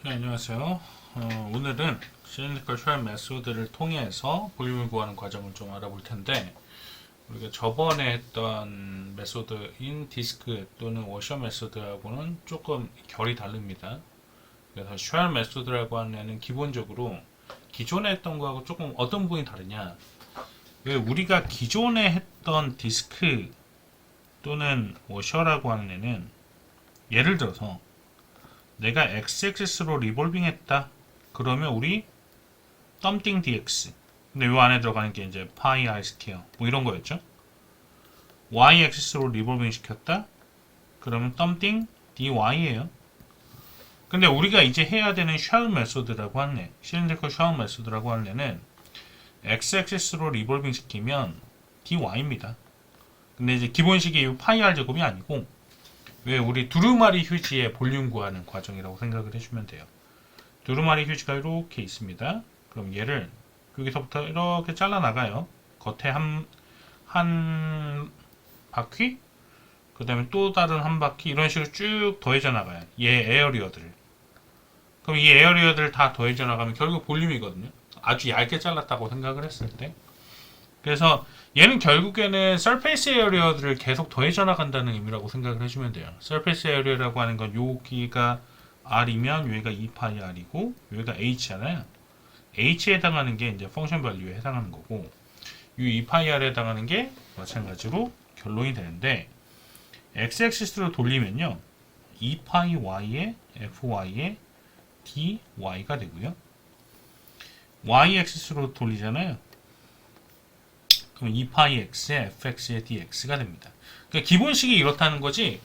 네, 안녕하세요. 오늘은 시리컬 쉘 메소드를 통해서 볼륨을 구하는 과정을 좀 알아볼 텐데, 우리가 저번에 했던 메소드인 디스크 또는 워셔 메소드하고는 조금 결이 다릅니다. 그래서 쉘 메소드라고 하는 애는 기본적으로 기존에 했던 거하고 조금 어떤 부분이 다르냐. 왜 우리가 기존에 했던 디스크 또는 워셔라고 하는 애는 예를 들어서 내가 x-axis로 리볼빙 했다. 그러면 우리 덤띵 dx. 근데 요 안에 들어가는 게 이제 파이 r 스퀘어 뭐 이런 거였죠. y-axis로 리볼빙 시켰다. 그러면 덤띵 dy예요. 근데 우리가 이제 해야 되는 쉘 메소드라고 하네. 실린드리컬 쉘 메소드라고 하는 애는 x-axis로 리볼빙 시키면 dy입니다. 근데 이제 기본식이 이 파이 r 제곱이 아니고 왜 우리 두루마리 휴지의 볼륨 구하는 과정이라고 생각을 해주면 돼요. 두루마리 휴지가 이렇게 있습니다. 그럼 얘를 여기서부터 이렇게 잘라 나가요. 겉에 한 바퀴, 그 다음에 또 다른 한 바퀴 이런 식으로 쭉 더해져 나가요. 얘 에어리어들을. 그럼 이 에어리어들을 다 더해져 나가면 결국 볼륨이거든요. 아주 얇게 잘랐다고 생각을 했을 때. 그래서 얘는 결국에는 서페이스 에어리어들을 계속 더해져 나간다는 의미라고 생각을 해주면 돼요. 서페이스 에어리어라고 하는 건 여기가 R이면 여기가 2파이 R이고 여기가 H잖아요. H에 해당하는 게 이제 펑션 밸류에 해당하는 거고 이 2파이 R에 해당하는 게 마찬가지로 결론이 되는데 X-액시스로 돌리면요. 2파이 Y에 FY에 DY가 되고요. Y-액시스로 돌리잖아요. 그럼 2파이 x에 fx에 dx가 됩니다. 그러니까 기본식이 이렇다는 거지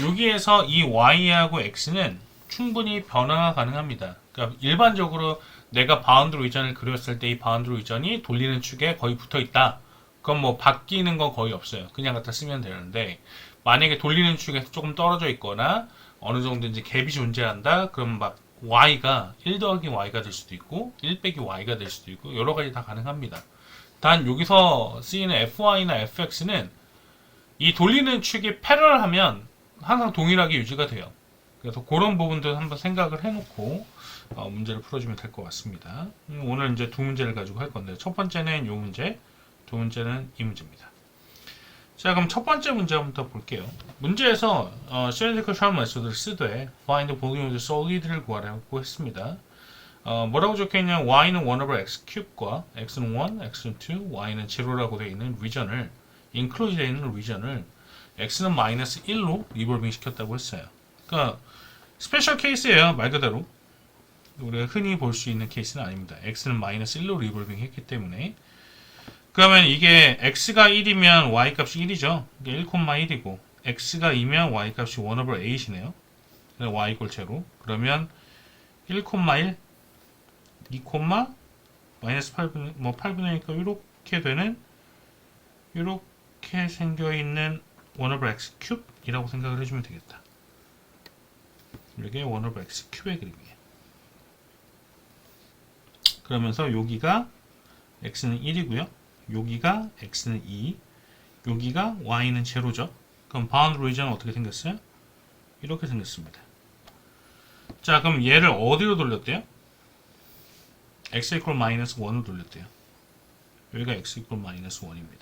여기에서 이 y하고 x는 충분히 변화가 가능합니다. 그러니까 일반적으로 내가 바운드 리전을 그렸을 때 이 바운드 리전이 돌리는 축에 거의 붙어 있다. 그건 뭐 바뀌는 건 거의 없어요. 그냥 갖다 쓰면 되는데 만약에 돌리는 축에서 조금 떨어져 있거나 어느 정도인지 갭이 존재한다. 그럼 막 y가 1 더하기 y가 될 수도 있고 1 빼기 y가 될 수도 있고 여러 가지 다 가능합니다. 단 여기서 쓰이는 fy나 fx는 이 돌리는 축이 패럴하면 항상 동일하게 유지가 돼요. 그래서 그런 부분도 한번 생각을 해놓고 문제를 풀어주면 될 것 같습니다. 오늘 이제 두 문제를 가지고 할 건데 첫 번째는 이 문제, 두 문제는 이 문제입니다. 자, 그럼 첫 번째 문제부터 볼게요. 문제에서 cylindrical charm 메소드를 쓰되 find the volume of the solid를 구하라고 했습니다. 뭐라고 적혀있냐? y는 1 over x cube과 x는 1, x는 2, y는 0라고 되어 있는 리전을 include 되어 있는 리전을 x는 마이너스 1로 리볼빙 시켰다고 했어요. 그러니까 스페셜 케이스예요. 말 그대로 우리가 흔히 볼 수 있는 케이스는 아닙니다. x는 마이너스 1로 리볼빙 했기 때문에 그러면 이게 x가 1이면 y 값이 1이죠. 이게 1,1이고 x가 2면 y 값이 1 over 8이네요. y 이꼴 제로. 그러면 1,1 2, 마이너스 8분의, 8분의니까 이렇게 되는, 이렇게 생겨있는 1 over x 큐브이라고 생각을 해주면 되겠다. 이게 1 over x 큐브의 그림이에요. 그러면서 여기가 x는 1이고요. 여기가 x는 2, 여기가 y는 제로죠. 그럼 바운드 리전은 어떻게 생겼어요? 이렇게 생겼습니다. 자, 그럼 얘를 어디로 돌렸대요? x 이퀄 마이너스 1을 돌렸대요. 여기가 x 이퀄 마이너스 1입니다.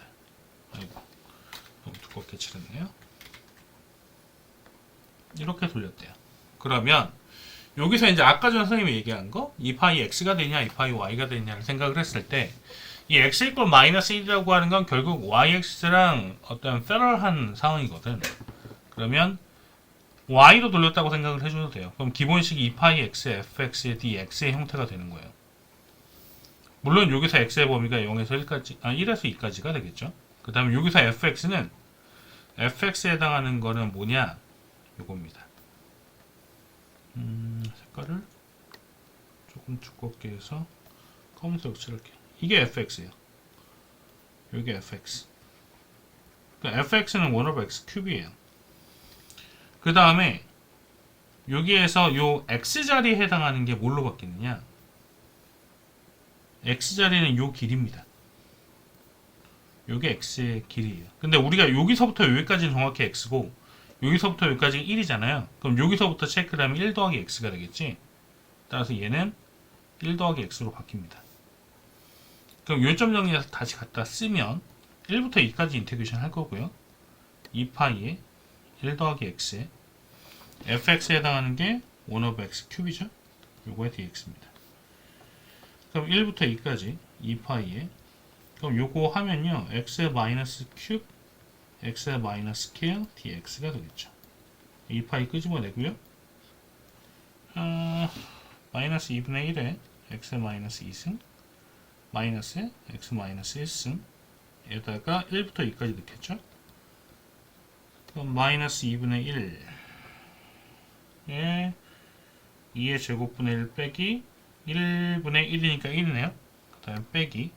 아이고, 너무 두껍게 칠했네요. 이렇게 돌렸대요. 그러면 여기서 이제 아까 전 선생님이 얘기한 거 2파이 x가 되냐 2파이 y가 되냐를 생각을 했을 때 이 x 이퀄 마이너스 1이라고 하는 건 결국 yx랑 어떤 패럴한 상황이거든. 그러면 y로 돌렸다고 생각을 해줘도 돼요. 그럼 기본식이 2파이 x에 fx에 dx의 형태가 되는 거예요. 물론 여기서 x의 범위가 0에서 1까지, 1에서 2까지가 되겠죠. 그 다음에 여기서 fx는 fx에 해당하는 거는 뭐냐? 요겁니다. 색깔을 조금 두껍게 해서 검은색 칠할게요. 이게 fx예요. 여기 fx. 그러니까 fx는 1 over x 큐브이에요. 그 다음에 여기에서 요 x자리에 해당하는 게 뭘로 바뀌느냐? x자리는 요 길입니다. 요게 x의 길이에요. 근데 우리가 여기서부터 여기까지는 정확히 x고 여기서부터 여기까지가 1이잖아요. 그럼 여기서부터 체크를 하면 1 더하기 x가 되겠지. 그 따라서 얘는 1 더하기 x로 바뀝니다. 그럼 요점 정리해서 다시 갖다 쓰면 1부터 2까지 인테그레이션 할 거고요. 2파이에 1 더하기 x에 fx에 해당하는 게 1 over x 큐브이죠. 요거의 dx입니다. 그럼 1부터 2까지 2파이에 그럼 요거 하면요. x의 마이너스 큐브 x의 마이너스 스퀘어 dx가 되겠죠. 2파이 끄집어내고요. 마이너스 2분의 1에 x 마이너스 2승 마이너스 x 마이너스 1승 에다가 1부터 2까지 넣겠죠. 그럼 마이너스 2분의 1에 2의 제곱분의 1 빼기 1분의 1이니까 1이네요. 그 다음에 빼기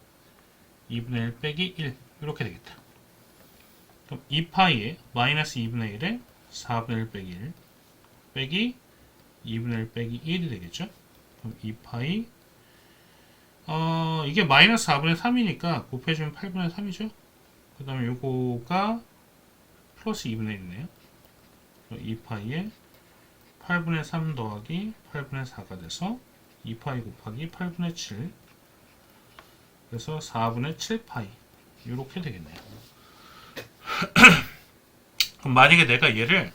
2분의 1 빼기 1 이렇게 되겠다. 그럼 2파이에 마이너스 2분의 1에 4분의 1 빼기 1 빼기 2분의 1 빼기 1이 되겠죠. 그럼 2파이 이게 마이너스 4분의 3이니까 곱해주면 8분의 3이죠. 그 다음에 요거가 플러스 2분의 1이네요. 2파이에 8분의 3 더하기 8분의 4가 돼서 2파이 곱하기 8분의 7 그래서 4분의 7파이 이렇게 되겠네요. 그럼 만약에 내가 얘를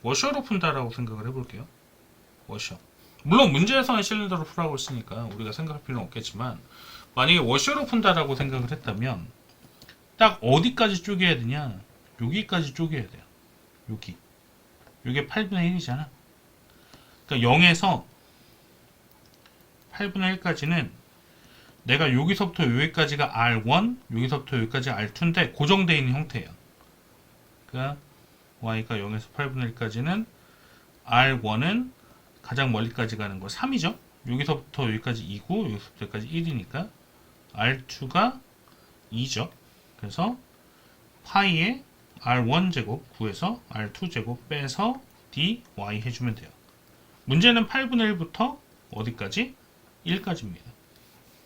워셔로 푼다라고 생각을 해볼게요. 워셔. 물론 문제에서는 실린더로 풀라고 했으니까 우리가 생각할 필요는 없겠지만 만약에 워셔로 푼다라고 생각을 했다면 딱 어디까지 쪼개야 되냐? 여기까지 쪼개야 돼요. 여기. 이게 8분의 1이잖아. 그러니까 0에서 8분의 1까지는 내가 여기서부터 여기까지가 R1, 여기서부터 여기까지 R2인데 고정되어 있는 형태예요. 그러니까 y가 0에서 8분의 1까지는 R1은 가장 멀리까지 가는 거 3이죠. 여기서부터 여기까지 2고 여기서부터 여기까지 1이니까 R2가 2죠. 그래서 파이에 R1 제곱 구해서 R2 제곱 빼서 dy 해주면 돼요. 문제는 8분의 1부터 어디까지? 1까지입니다.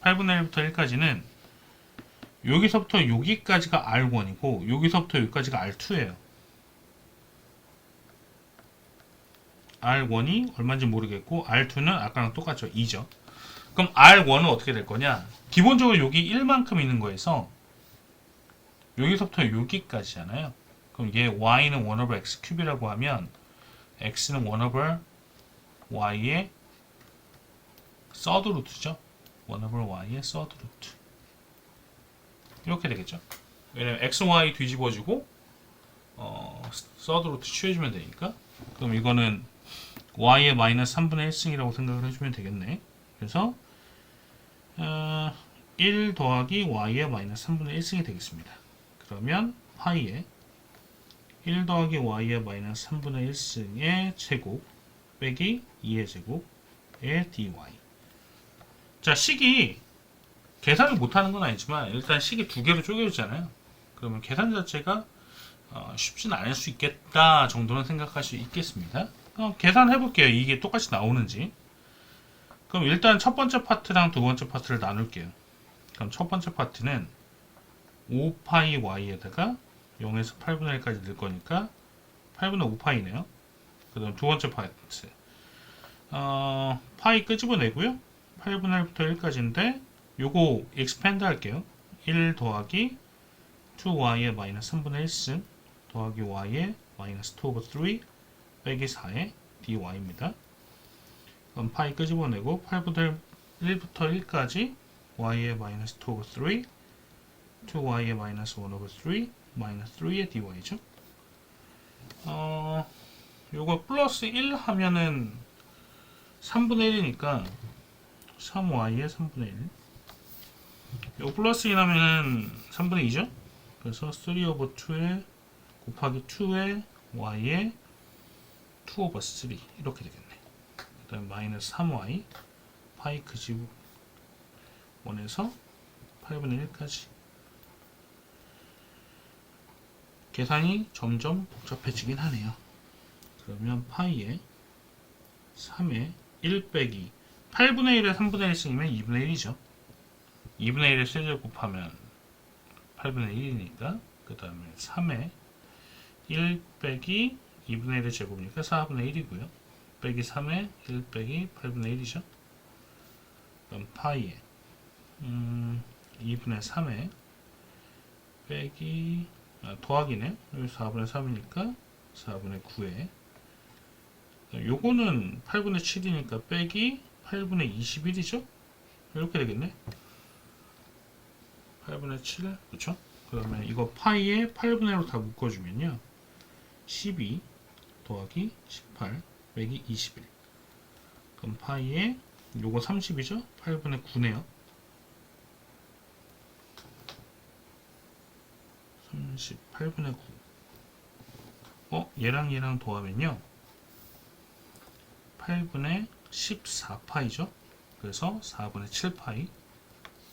8분의 1부터 1까지는 여기서부터 여기까지가 R1이고 여기서부터 여기까지가 R2예요. R1이 얼마인지 모르겠고 R2는 아까랑 똑같죠. 2죠. 그럼 R1은 어떻게 될 거냐? 기본적으로 여기 1만큼 있는 거에서 여기서부터 여기까지잖아요. 그럼 얘 y는 1 over x 큐브라고 하면 x는 1 over y의 서드 루트죠. 1 over y의 서드 루트. 이렇게 되겠죠. 왜냐면 x, y 뒤집어주고 서드 루트 취해주면 되니까. 그럼 이거는 y의 마이너스 3분의 1승이라고 생각을 해주면 되겠네. 그래서 1 더하기 y의 마이너스 3분의 1승이 되겠습니다. 그러면 파이에 1 더하기 y의 마이너스 3분의 1승의 제곱 빼기 2의 제곱의 dy. 자, 식이 계산을 못하는 건 아니지만 일단 식이 두 개로 쪼개졌잖아요. 그러면 계산 자체가 쉽지는 않을 수 있겠다 정도는 생각할 수 있겠습니다. 계산해 볼게요. 이게 똑같이 나오는지. 그럼 일단 첫 번째 파트랑 두 번째 파트를 나눌게요. 그럼 첫 번째 파트는 5파이 y에다가 0에서 8분의 1까지 넣을 거니까 8분의 5파이네요. 그 다음 두 번째 파트 파이 끄집어내고요. 8분의 1부터 1까지인데 요거 expand 할게요. 1 더하기 2y의 마이너스 3분의 1승 더하기 y의 마이너스 2 over 3 빼기 4의 dy입니다. 그럼 파이 끄집어내고 8분의 1부터 1까지 y의 마이너스 2 over 3 2y의 마이너스 1 over 3 마이너스 3의 dy죠. 요거 플러스 1 하면은 3분의 1이니까 3y의 3분의 1 요거 플러스 1 하면은 3분의 2죠. 그래서 3 over 2에 곱하기 2의 y의 2 over 3 이렇게 되겠네. 그 다음 마이너스 3y 파이 끄집어 1에서 8분의 1까지. 계산이 점점 복잡해지긴 하네요. 그러면 파이에 3에 1 빼기 8분의 1에 3분의 1승이면 2분의 1이죠. 2분의 1에 세제곱 곱하면 8분의 1이니까 그 다음에 3에 1 빼기 2분의 1의 제곱이니까 4분의 1이고요. 빼기 3에 1 빼기 8분의 1이죠. 그럼 파이에 2분의 3에 빼기 더하기네. 여기 4분의 3이니까 4분의 9에 요거는 8분의 7이니까 빼기 8분의 21이죠? 이렇게 되겠네. 8분의 7, 그쵸? 그러면 이거 파이에 8분의 1로 다 묶어주면요. 12 더하기 18 빼기 21. 그럼 파이에 요거 30이죠? 8분의 9네요. 38분의 9. 얘랑 얘랑 더하면요. 8분의 14파이죠. 그래서 4분의 7파이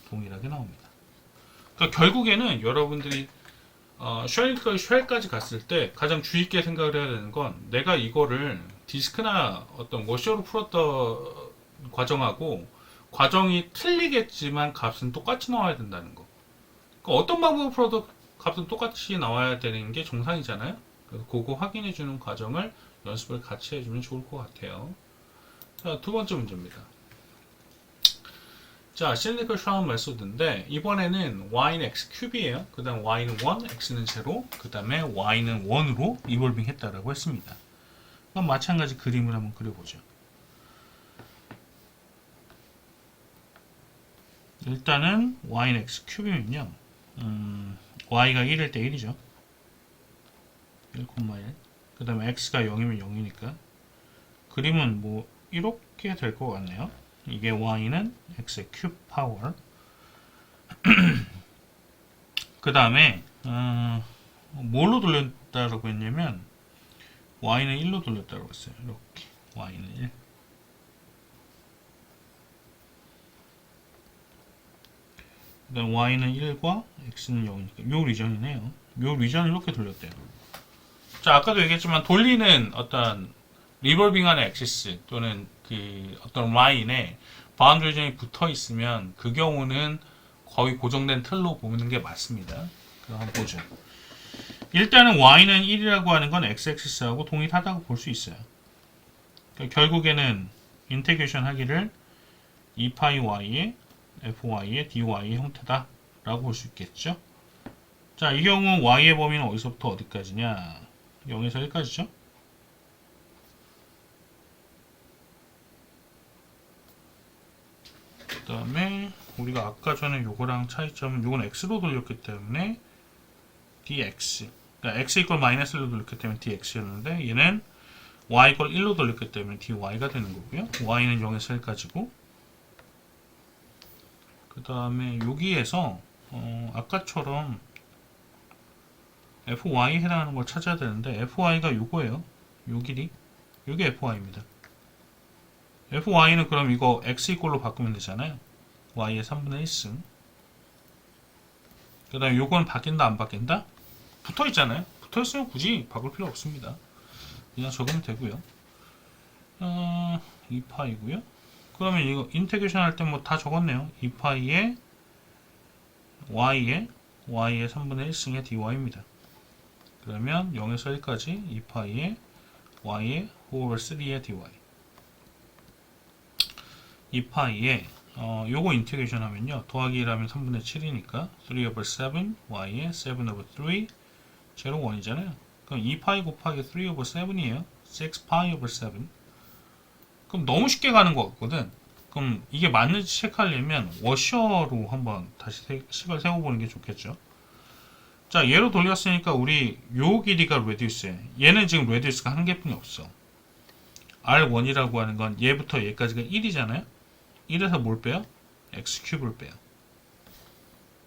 동일하게 나옵니다. 그러니까 결국에는 여러분들이 쉘까지 갔을 때 가장 주의 있게 생각을 해야 되는 건 내가 이거를 디스크나 어떤 워셔로 풀었던 과정하고 과정이 틀리겠지만 값은 똑같이 나와야 된다는 거. 그러니까 어떤 방법으로 풀어도 값은 똑같이 나와야 되는 게 정상이잖아요. 그래서 그거 확인해 주는 과정을 연습을 같이 해주면 좋을 것 같아요. 자, 두 번째 문제입니다. 자, 실리컬 샤운 메소드인데 이번에는 y는 x 큐브이에요. 그 다음 y는 1, x는 0, 그 다음에 y는 1으로 이볼빙 했다라고 했습니다. 그럼 마찬가지 그림을 한번 그려보죠. 일단은 y는 x 큐브이면요. y가 1일 때 1이죠. 1, 1. 그 다음에 x가 0이면 0이니까 그림은 뭐 이렇게 될 것 같네요. 이게 y는 x의 큐브 파워. 그 다음에 뭘로 돌렸다라고 했냐면 y는 1로 돌렸다고 했어요. 이렇게 y는 1. 그 다음 y는 1과 x는 0이니까 요 리전이네요. 요 리전을 이렇게 돌렸대요. 자, 아까도 얘기했지만 돌리는 어떤 리볼빙하는 엑시스 또는 그 어떤 라인에 바운드 리전이 붙어 있으면 그 경우는 거의 고정된 틀로 보는 게 맞습니다. 그럼 한번 보죠. 일단은 y는 1이라고 하는 건 x-axis하고 동일하다고 볼 수 있어요. 그러니까 결국에는 인테그레이션 하기를 2파이 y의 fy의 dy의 형태다 라고 볼 수 있겠죠. 자, 이 경우 y의 범위는 어디서부터 어디까지냐? 0에서 1까지죠. 그 다음에 우리가 아까 전에 요거랑 차이점은 요건 x로 돌렸기 때문에 dx, 그러니까 x 이퀄 마이너스 1로 돌렸기 때문에 dx였는데 얘는 y 이퀄 1로 돌렸기 때문에 dy가 되는 거고요. y는 0에서 1까지고 그 다음에 여기에서 아까처럼 fy에 해당하는 걸 찾아야 되는데 fy가 요거예요. 요 길이 요게 fy입니다. fy는 그럼 이거 x 이꼴로 바꾸면 되잖아요. y의 3분의 1승. 그 다음에 요거는 바뀐다 안 바뀐다? 붙어있잖아요. 붙어있으면 굳이 바꿀 필요 없습니다. 그냥 적으면 되고요. 2파이고요. 그러면 이거 인테그레이션 할 때 뭐 다 적었네요. 2파이에 y의 3분의 1승의 dy입니다. 그러면 0에서 1까지 2파이에 y의 5 over 3의 dy. 2파이에 요거 인테그레이션 하면요. 더하기 1하면 3분의 7이니까 3 over 7 y의 7 over 3 제로 1이잖아요. 그럼 2파이 곱하기 3 over 7이에요. 6파이 over 7. 그럼 너무 쉽게 가는 것 같거든. 그럼 이게 맞는지 체크하려면 워셔로 한번 다시 식을 세워보는 게 좋겠죠. 자, 얘로 돌렸으니까 우리 요 길이가 레디우스에 얘는 지금 레디우스가 한 개뿐이 없어. R1이라고 하는 건 얘부터 얘까지가 1이잖아요. 1에서 뭘 빼요? x 큐브를 빼요.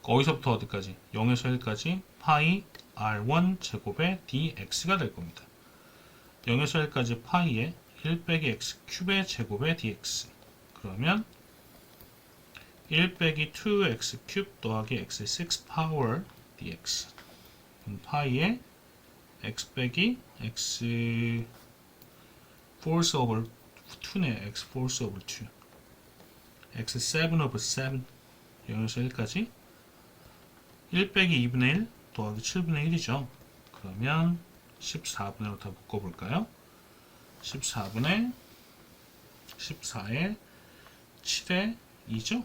어디서부터 어디까지? 0에서 1까지 파이 R1 제곱의 dx가 될 겁니다. 0에서 1까지 파이에 1 빼기 x 큐브의 제곱의 dx. 그러면 1 빼기 2x 큐브 더하기 x의 6 파워 dx. 그럼 파이에 x 빼기 x force over 2네. x force over 2. x 7 over 7. 0에서 1까지 1 빼기 2분의 1 더하기 7분의 1이죠. 그러면 14분으로 다 묶어볼까요? 14분의 14에 7에 2죠?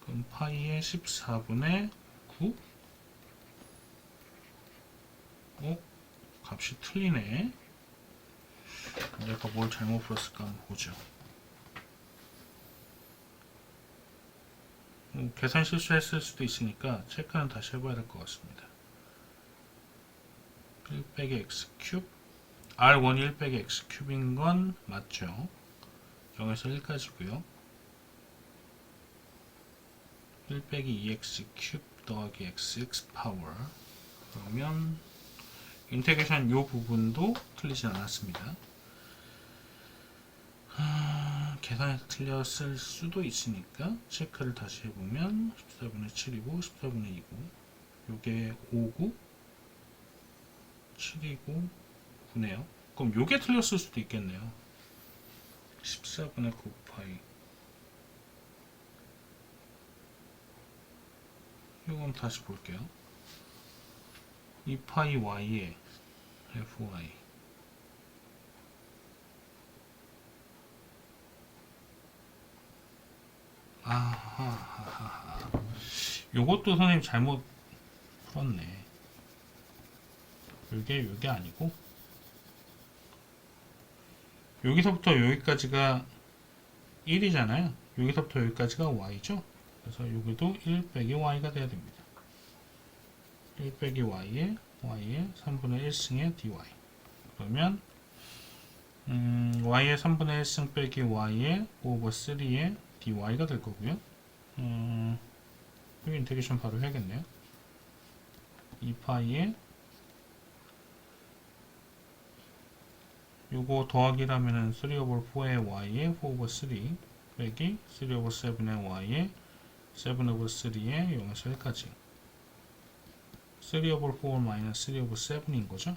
그럼 파이의 14분의 9? 값이 틀리네. 내가 뭘 잘못 풀었을까 한번 보죠. 계산 실수했을 수도 있으니까 체크는 다시 해봐야 될 것 같습니다. 1 빼기 x 큐브 R1 1 빼기 x 큐브인 건 맞죠? 0에서 1까지고요. 1 빼기 2x 큐브 더하기 x 파워. 그러면 인테그레이션 요 부분도 틀리진 않았습니다. 계산에서 틀렸을 수도 있으니까 체크를 다시 해보면 14분의 7이고 14분의 2고 요게 5고 7이고 9네요. 그럼 요게 틀렸을 수도 있겠네요. 14분의 9파이 요건 다시 볼게요. 2파이 y에 fy 아하하하. 요것도 선생님 잘못 풀었네. 요게 아니고 여기서부터 여기까지가 1이잖아요. 여기서부터 여기까지가 y죠. 그래서 여기도 1 빼기 y가 돼야 됩니다. 1 빼기 y에 3분의 1승의 dy. 그러면 y의 3분의 1승 빼기 y의 5 오버 3의 dy가 될 거고요. 여기 인테그레이션 바로 해야겠네요. 2파이에 요거 더하기라면은 3 오버 4의 y에 4 오버 3 빼기 3 오버 7의 y에 7 오버 3의 0에서 1까지 3 오버 4 마이너스 3 오버 7인 거죠.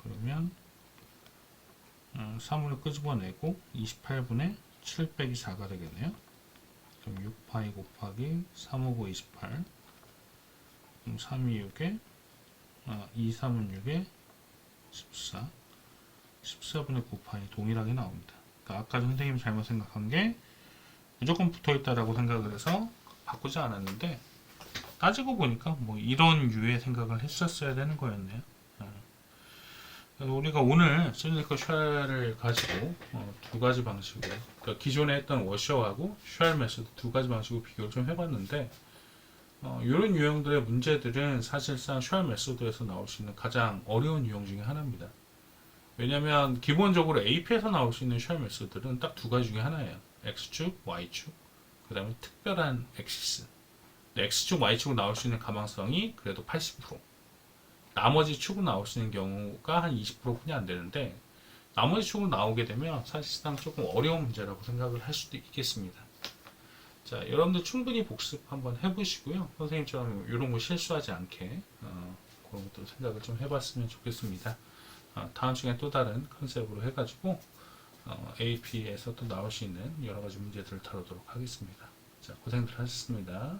그러면 3으로 끄집어내고 28분의 7 빼기 4가 되겠네요. 그럼 6파이 곱하기 3 오버 28 그럼 3이 6에 2, 3은 6에 14 14분의 9파이 동일하게 나옵니다. 그러니까 아까 선생님이 잘못 생각한 게 무조건 붙어있다라고 생각을 해서 바꾸지 않았는데 따지고 보니까 뭐 이런 유의 생각을 했었어야 되는 거였네요. 우리가 오늘 시니컬 쉘을 가지고 두 가지 방식으로 그러니까 기존에 했던 워셔하고 쉘 메소드 두 가지 방식으로 비교를 좀 해봤는데 이런 유형들의 문제들은 사실상 쉘 메소드에서 나올 수 있는 가장 어려운 유형 중에 하나입니다. 왜냐하면 기본적으로 AP에서 나올 수 있는 쉘 메소드는 딱 두 가지 중에 하나예요. X축, Y축, 그 다음에 특별한 엑시스. X축, Y축으로 나올 수 있는 가망성이 그래도 80%. 나머지 축으로 나올 수 있는 경우가 한 20%뿐이 안 되는데 나머지 축으로 나오게 되면 사실상 조금 어려운 문제라고 생각을 할 수도 있겠습니다. 자, 여러분들 충분히 복습 한번 해보시고요. 선생님처럼 이런 거 실수하지 않게 그런 것도 생각을 좀 해봤으면 좋겠습니다. 다음 시간에 또 다른 컨셉으로 해가지고 AP에서 또 나올 수 있는 여러 가지 문제들을 다루도록 하겠습니다. 자, 고생들 하셨습니다.